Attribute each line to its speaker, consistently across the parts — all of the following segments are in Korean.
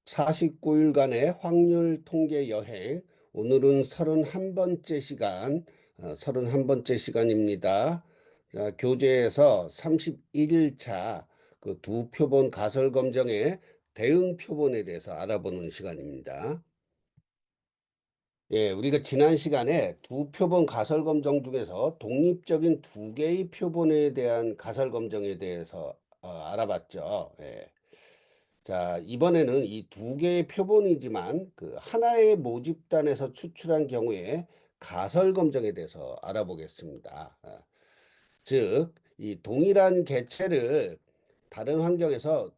Speaker 1: 49일간의 확률 통계 여행. 오늘은 31번째 시간, 31번째 시간입니다. 자, 교재에서 31일차 그 두 표본 가설 검정의 대응 표본에 대해서 알아보는 시간입니다. 예, 우리가 지난 시간에 두 표본 가설 검정 중에서 독립적인 두 개의 표본에 대한 가설 검정에 대해서 알아봤죠. 예. 자, 이번에는 이 두 개의 표본이지만 그 하나의 모집단에서 추출한 경우에 가설 검정에 대해서 알아보겠습니다. 즉, 이 동일한 개체를 다른 환경에서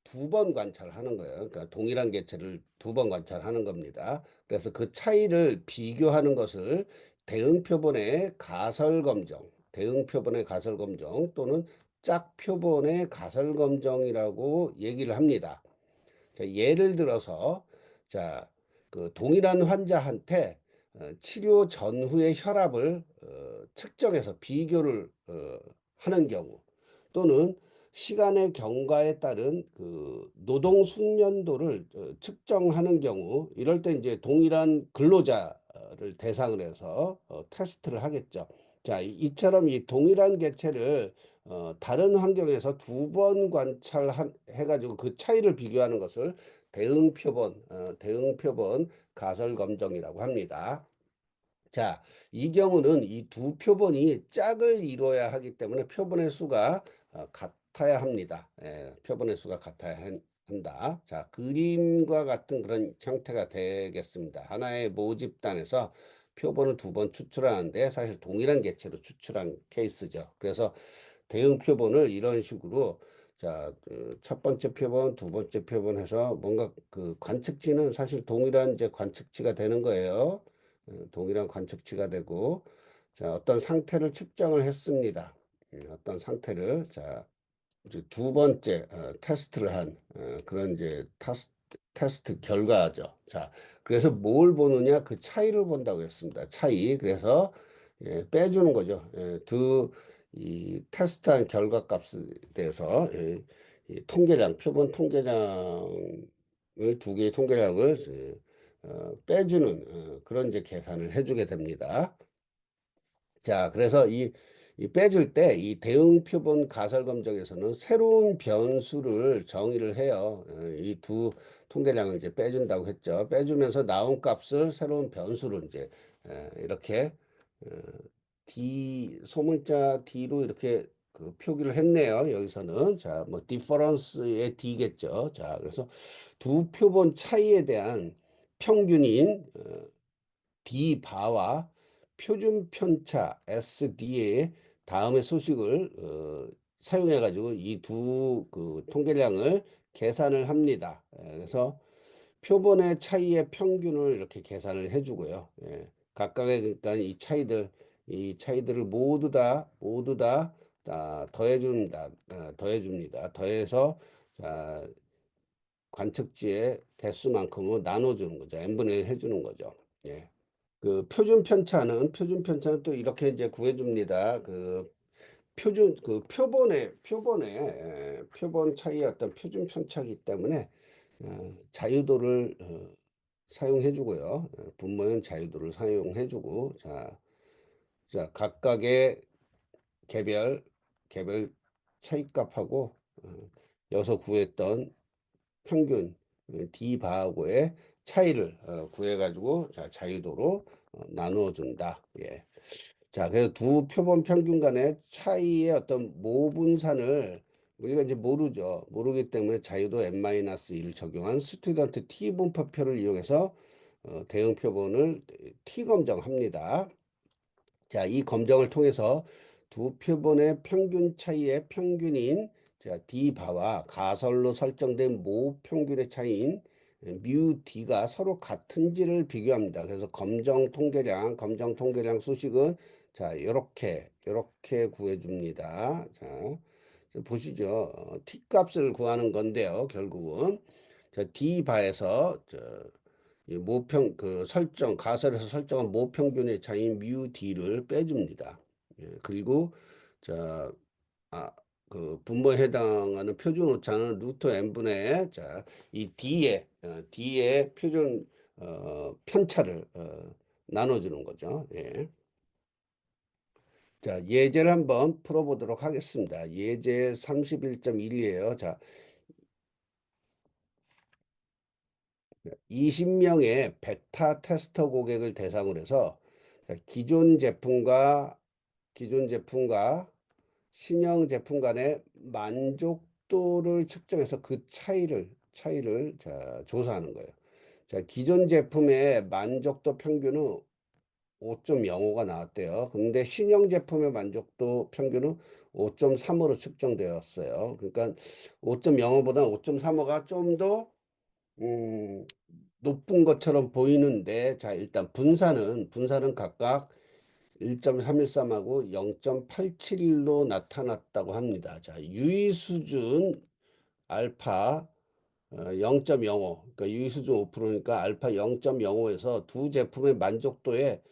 Speaker 1: 두 번 관찰하는 거예요. 그러니까 동일한 개체를 두 번 관찰하는 겁니다. 그래서 그 차이를 비교하는 것을 대응표본의 가설검정, 대응표본의 가설검정 또는 짝표본의 가설검정이라고 얘기를 합니다. 자, 예를 들어서 자, 그 동일한 환자한테 치료 전후의 혈압을 측정해서 비교를 하는 경우 또는 시간의 경과에 따른 그 노동 숙련도를 측정하는 경우 이럴 때 이제 동일한 근로자를 대상으로 해서 테스트를 하겠죠. 자, 이처럼 이 동일한 개체를 다른 환경에서 두 번 관찰해가지고 그 차이를 비교하는 것을 대응표본 가설검정이라고 합니다. 자, 이 경우는 이 두 표본이 짝을 이루어야 하기 때문에 표본의 수가 같아야 합니다. 표본의 수가 같아야 한다. 자, 그림과 같은 그런 형태가 되겠습니다. 하나의 모집단에서 표본을 두 번 추출하는데 사실 동일한 개체로 추출한 케이스죠. 그래서 대응 표본을 이런 식으로 자, 첫 번째 표본, 두 번째 표본 해서 뭔가 그 관측치는 사실 동일한 이제 관측치가 되는 거예요. 동일한 관측치가 되고, 자, 어떤 상태를 측정을 했습니다. 어떤 상태를, 자, 이제 두 번째 테스트를 한 그런 이제 테스트 결과죠. 자, 그래서 뭘 보느냐 그 차이를 본다고 했습니다. 차이. 그래서 빼주는 거죠. 이 테스트한 결과값에 대해서 이 통계량, 표본 통계량을 두 개의 통계량을 빼주는 그런 이제 계산을 해주게 됩니다. 자, 그래서 이 빼줄 때 이 대응 표본 가설 검정에서는 새로운 변수를 정의를 해요. 이 두 통계량을 이제 빼준다고 했죠. 빼주면서 나온 값을 새로운 변수로 이제 이렇게 어, 소문자 D로 이렇게 그 표기를 했네요. 여기서는 자, 뭐 디퍼런스의 D겠죠. 자, 그래서 두 표본 차이에 대한 평균인 D바와 표준 편차 SD의 다음의 수식을 사용해 가지고 이 두 그 통계량을 계산을 합니다. 그래서 표본의 차이의 평균을 이렇게 계산을 해주고요. 각각의 그러니까 이 차이들을 모두 다 더해줍니다. 더해줍니다. 더해서 자, 관측지의 개수만큼을 나눠주는 거죠. n분의 1 해주는 거죠. 예. 그 표준 편차는 또 이렇게 이제 구해줍니다. 표본 차이의 어떤 표준 편차이기 때문에 자유도를 사용해주고요. 분모는 자유도를 사용해주고 자 각각의 개별 개별 차이값하고 여기서 구했던 평균 D바하고의 차이를 구해가지고 자 자유도로 나누어 준다. 예. 자, 그래서 두 표본 평균 간의 차이의 어떤 모분산을 우리가 이제 모르죠. 모르기 때문에 자유도 n-1을 적용한 스튜던트 T 분포표를 이용해서 대응 표본을 T 검정합니다. 자, 이 검정을 통해서 두 표본의 평균 차이의 평균인 자, D바와 가설로 설정된 모 평균의 차이인 뮤 D가 서로 같은지를 비교합니다. 그래서 검정 통계량 수식은 자, 이렇게 구해 줍니다. 자, 보시죠. T 값을 구하는 건데요. 결국은 자, D바에서 이 모평 그 설정 가설에서 설정한 모평균의 차이인 뮤 D를 빼줍니다. 그리고 자, 아, 그 분모에 해당하는 표준 오차는 루트 n분의 이 D의 표준 편차를 나눠주는 거죠. 예. 자, 예제를 한번 풀어보도록 하겠습니다. 예제 31.1이에요. 자, 20명의 베타 테스터 고객을 대상으로 해서 자, 기존 제품과 신형 제품 간의 만족도를 측정해서 그 차이를 조사하는 거예요. 자, 기존 제품의 만족도 평균은 5.05가 나왔대요. 근데 신형 제품의 만족도 평균은 5.35로 측정되었어요. 그러니까 5.05보다 5.35가 좀 더 높은 것처럼 보이는데, 자, 일단 분산은 각각 1.313하고 0.871로 나타났다고 합니다. 자, 유의 수준 알파 0.05, 그러니까 유의 수준 5%니까 알파 0.05에서 두 제품의 만족도에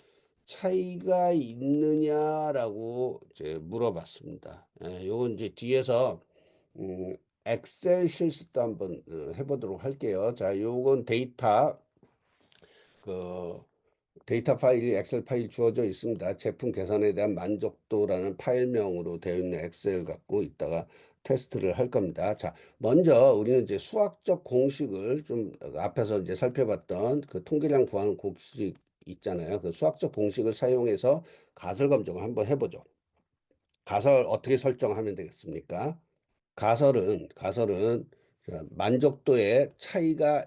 Speaker 1: 차이가 있느냐라고 이제 물어봤습니다. 예, 요건 이제 뒤에서 엑셀 실습도 한번 해보도록 할게요. 자, 요건 그 데이터 파일이 엑셀 파일 주어져 있습니다. 제품 개선에 대한 만족도라는 파일명으로 되어 있는 엑셀 갖고 있다가 테스트를 할 겁니다. 자, 먼저 우리는 이제 수학적 공식을 좀 앞에서 이제 살펴봤던 그 통계량 구하는 공식 있잖아요. 그 수학적 공식을 사용해서 가설 검증을 한번 해보죠. 가설 어떻게 설정하면 되겠습니까? 가설은 자, 만족도의 차이가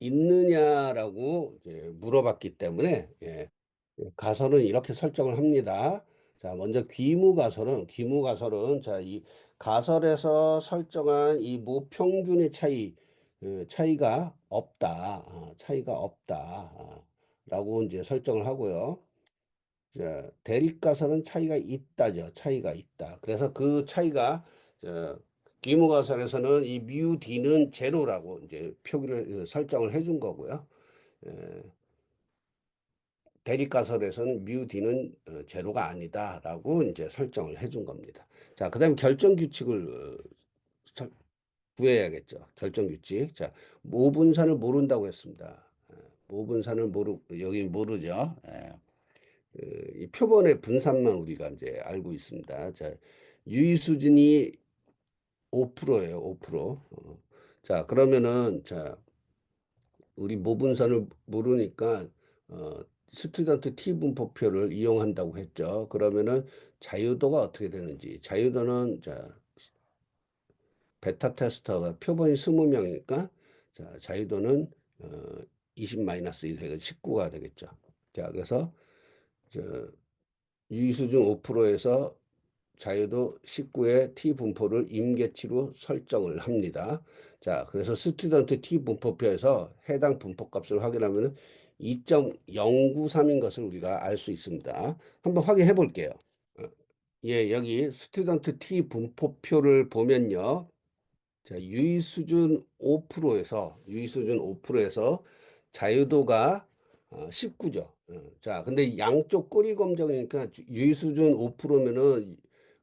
Speaker 1: 있느냐라고 이제 물어봤기 때문에 예, 가설은 이렇게 설정을 합니다. 자, 먼저 귀무가설은 자, 이 가설에서 설정한 이 모평균의 차이가 없다. 라고 이제 설정을 하고요. 자, 대립가설은 차이가 있다. 그래서 그 차이가 자, 귀무가설에서는 이 뮤 D는 제로라고 이제 표기를 설정을 해준 거고요. 예, 대립가설에서는 뮤 D는 제로가 아니다라고 이제 설정을 해준 겁니다. 자, 그다음 결정 규칙을 설- 구해야겠죠. 결정 규칙. 자, 모분산을 모른다고 했습니다. 모분산을 여기 모르죠. 예. 이 표본의 분산만 우리가 이제 알고 있습니다. 자, 유의 수준이 5%예요. 5%. 자, 그러면은 자, 우리 모분산을 모르니까 스튜던트 T 분포표를 이용한다고 했죠. 그러면은 자유도가 어떻게 되는지. 자유도는 자, 베타 테스터가 표본이 20명이니까 자, 자유도는 20-1 되고 19가 되겠죠. 자, 그래서 저 유의수준 5%에서 자유도 19의 T 분포를 임계치로 설정을 합니다. 자, 그래서 스튜던트 T 분포표에서 해당 분포값을 확인하면 2.093인 것을 우리가 알 수 있습니다. 한번 확인해 볼게요. 어, 예, 여기 스튜던트 T 분포표를 보면요. 자, 유의 수준 5%에서 자유도가 19죠. 자, 근데 양쪽 꼬리 검정이니까 유의 수준 5%면은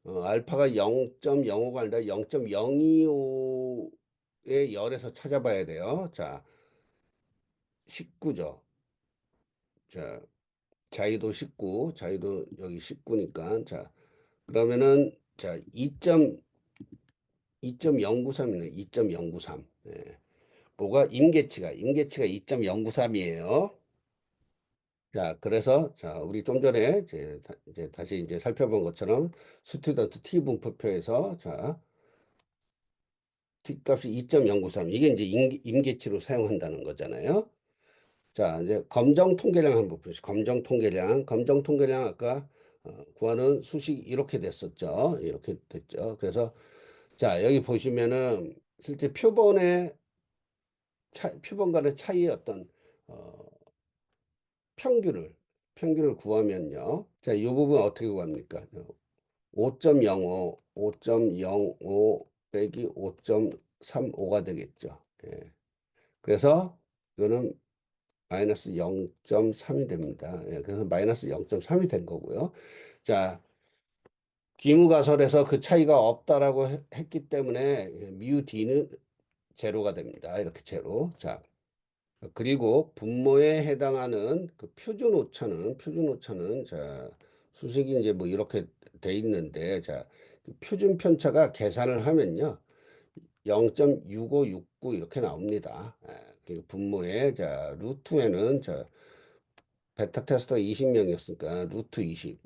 Speaker 1: 알파가 0.05가 아니라 0.025의 열에서 찾아봐야 돼요. 자, 19죠. 자, 자유도 여기 19니까 자, 그러면은 자, 2.093이네. 2.093. 뭐가 임계치가 2.093이에요. 자, 그래서 자, 우리 좀 전에 이제 다시 이제 살펴본 것처럼 스튜던트 T 분포표에서 자, T 값이 2.093 이게 이제 임계치로 사용한다는 거잖아요. 자, 이제 검정 통계량 아까 구하는 수식 이렇게 됐었죠. 이렇게 됐죠. 그래서 자, 여기 보시면은 실제 표본 간의 차이의 어떤 어, 평균을 구하면요. 자, 이 부분 어떻게 구합니까? 5.05 빼기 5.35가 되겠죠. 예. 그래서 이거는 마이너스 0.3이 됩니다. 예. 그래서 마이너스 0.3이 된 거고요. 자, 귀무가설에서 그 차이가 없다라고 했기 때문에 미우 d는 제로가 됩니다. 이렇게 제로. 자, 그리고 분모에 해당하는 그 표준 오차는 자, 수식이 이제 뭐 이렇게 돼 있는데 자, 그 표준 편차가 계산을 하면요. 0.6569 이렇게 나옵니다. 예, 그리고 분모에 자, 루트에는 자, 베타 테스트가 20명이었으니까 루트 20.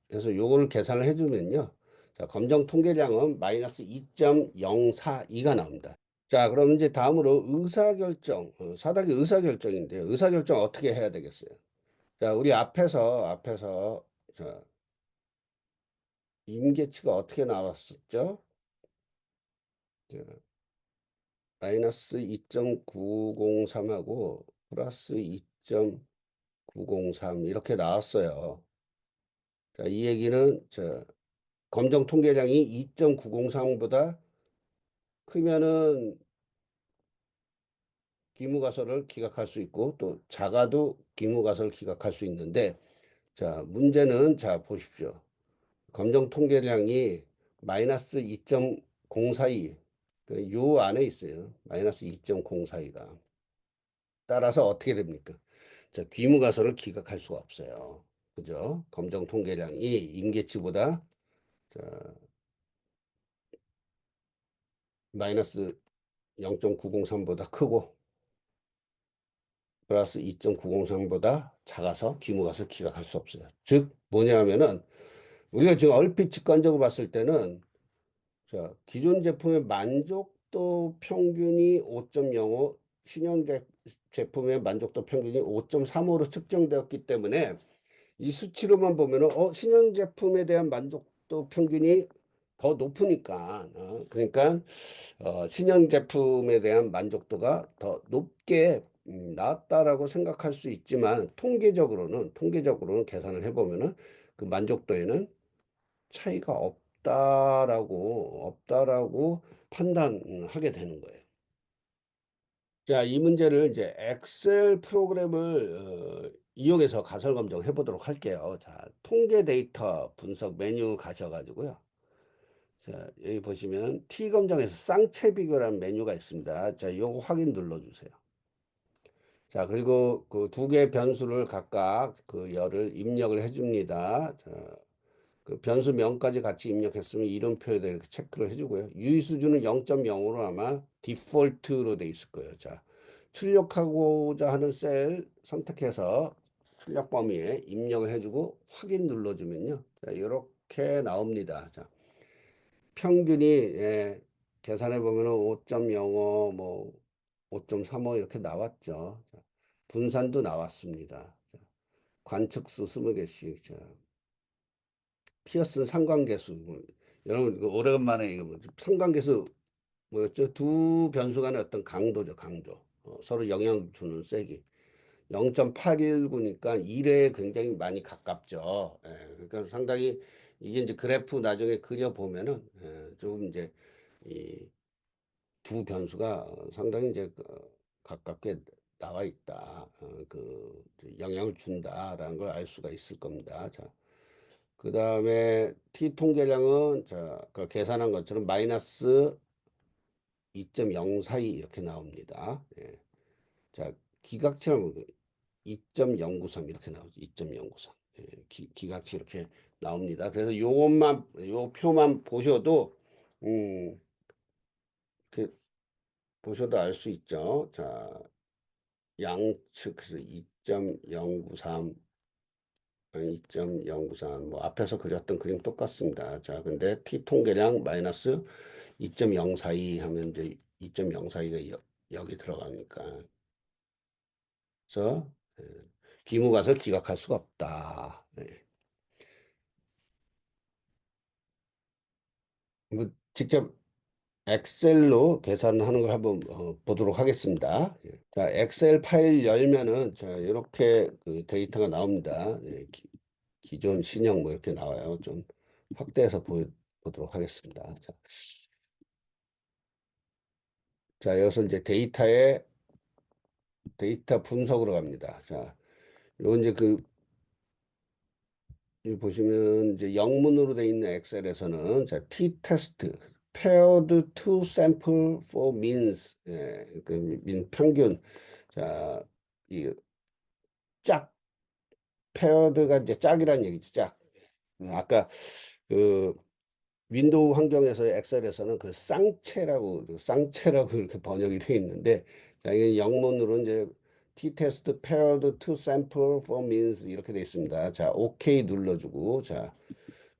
Speaker 1: 그래서 요거를 계산을 해주면요. 자, 검정 통계량은 마이너스 2.042가 나옵니다. 자, 그럼 이제 다음으로 의사결정, 사닥이 의사결정인데요. 의사결정 어떻게 해야 되겠어요? 자, 우리 앞에서, 자, 임계치가 어떻게 나왔었죠? 자, 마이너스 2.903하고 플러스 2.903 이렇게 나왔어요. 자, 이 얘기는, 자, 검정 통계량이 2.903보다 크면은 기무가설을 기각할 수 있고 또 작아도 기무가설을 기각할 수 있는데 자, 문제는 자, 보십시오. 검정 통계량이 마이너스 2.042. 요 안에 있어요. 마이너스 2.042가. 따라서 어떻게 됩니까? 자, 귀무가설을 기각할 수가 없어요. 그죠? 검정 통계량이 임계치보다 자, 마이너스 0.903보다 크고 플러스 2.903보다 작아서 귀무가설 기각할 수 없어요. 즉 뭐냐면은 우리가 지금 얼핏 직관적으로 봤을 때는 자, 기존 제품의 만족도 평균이 5.05, 신형 제품의 만족도 평균이 5.35로 측정되었기 때문에 이 수치로만 보면은 신형 제품에 대한 만족도 평균이 더 높으니까 그러니까 신형 제품에 대한 만족도가 더 높게 나왔다라고 생각할 수 있지만 통계적으로는 계산을 해보면은 그 만족도에는 차이가 없다라고 판단하게 되는 거예요. 자, 이 문제를 이제 엑셀 프로그램을 이용해서 가설 검증을 해보도록 할게요. 자, 통계 데이터 분석 메뉴 가셔가지고요. 자, 여기 보시면 T 검정에서 쌍체 비교라는 메뉴가 있습니다. 자, 요거 확인 눌러주세요. 자, 그리고 그 두 개의 변수를 각각 그 열을 입력을 해줍니다. 자, 그 변수명까지 같이 입력했으면 이름표에다 이렇게 체크를 해주고요. 유의 수준은 0.0으로 아마 디폴트로 돼 있을 거예요. 자, 출력하고자 하는 셀 선택해서 출력 범위에 입력을 해주고 확인 눌러주면요. 자, 이렇게 나옵니다. 자, 평균이 계산해 보면은 5.05, 뭐 5.35 이렇게 나왔죠. 자, 분산도 나왔습니다. 자, 관측수 20개씩. 자, 피어슨 상관계수. 여러분 이거 오래간만에 이거 뭐지? 상관계수 뭐였죠? 두 변수 간의 어떤 강도죠, 강도. 서로 영향 주는 세기. 0.819니까 1에 굉장히 많이 가깝죠. 그러니까 상당히 이게 이제 그래프 나중에 그려 보면은 조금 이제 이 두 변수가 상당히 이제 가깝게 나와 있다. 그 영향을 준다라는 걸 알 수가 있을 겁니다. 자, 그 다음에 T 통계량은 자, 그 계산한 것처럼 마이너스 2.042 이렇게 나옵니다. 예. 자, 기각치는 2.093 이렇게 나오죠. 2.093. 예, 기각치 이렇게 나옵니다. 그래서 요 표만 보셔도, 이렇게 보셔도 알 수 있죠. 자, 양측에서 2.093, 2.093, 뭐 앞에서 그렸던 그림 똑같습니다. 자, 근데 T 통계량 마이너스 2.042 하면 이제 2.042가 여기 들어가니까. 그래서 기무가설 기각할 수가 없다. 네. 뭐 직접 엑셀로 계산하는 걸 한번 보도록 하겠습니다. 예. 자, 엑셀 파일 열면은 자, 이렇게 그 데이터가 나옵니다. 예, 기존 신형 뭐 이렇게 나와요. 좀 확대해서 보도록 하겠습니다. 자, 여기서 이제 데이터 분석으로 갑니다. 자, 요 이제 그 여기 보시면 이제 영문으로 돼 있는 엑셀에서는 자, t-테스트 paired to sample for means 민 평균 자, 이 짝 paired가 이제 짝이란 얘기죠. 짝. 아까 그 윈도우 환경에서의 엑셀에서는 그 쌍체라고 이렇게 번역이 돼 있는데 자, 이게 영문으로 이제 t-test paired to sample for means 이렇게 돼 있습니다. 자, OK 눌러주고 자,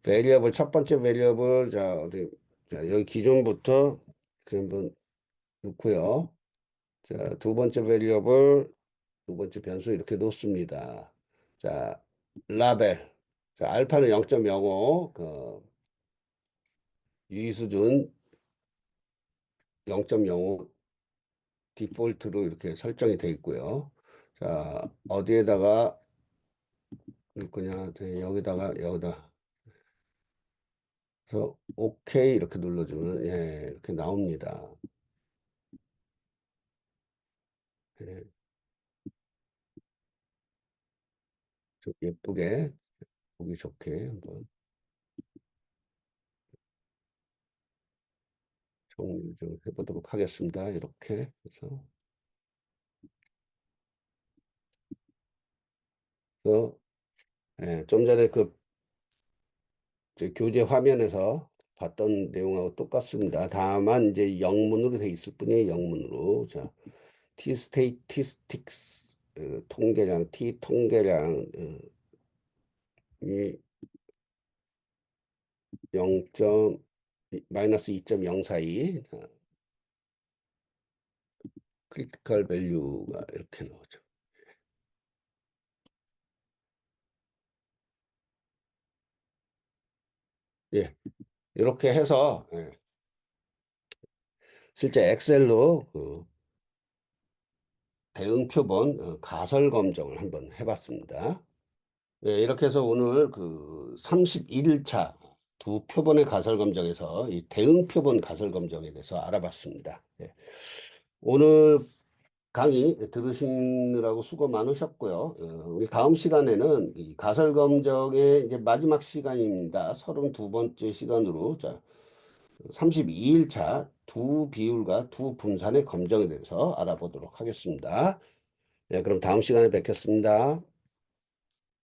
Speaker 1: 베리어블 첫 번째 베리어블 자, 어디 자, 여기 기존부터 그 한번 놓고요. 자, 두 번째 베리어블 두 번째 변수 이렇게 놓습니다. 자, 라벨 자, 알파는 0.05 유의수준 0.05 디폴트로 이렇게 설정이 되어 있고요. 자, 어디에다가 넣을 거냐? 네, 여기다. 그래서 OK 이렇게 눌러주면 예, 이렇게 나옵니다. 예, 좀 예쁘게 보기 좋게 한번 정리 좀 해보도록 하겠습니다. 이렇게 해서 그래서 좀 전에 그 이제 교재 화면에서 봤던 내용하고 똑같습니다. 다만 이제 영문으로 돼 있을 뿐이에요. 영문으로. 자, T 스테이티스틱스 통계량, T 통계량 이 0. 마이너스 2.0 사이 자, 크리티컬 밸류가 이렇게 나오죠. 예, 이렇게 해서 실제 엑셀로 그 대응 표본 가설 검정을 한번 해봤습니다. 예, 이렇게 해서 오늘 그 31일차 두 표본의 가설 검정에서 이 대응 표본 가설 검정에 대해서 알아봤습니다. 예. 오늘 강의 들으시느라고 수고 많으셨고요. 우리 다음 시간에는 이 가설 검정의 이제 마지막 시간입니다. 32번째 시간으로 자, 32일차 두 비율과 두 분산의 검정에 대해서 알아보도록 하겠습니다. 네, 그럼 다음 시간에 뵙겠습니다.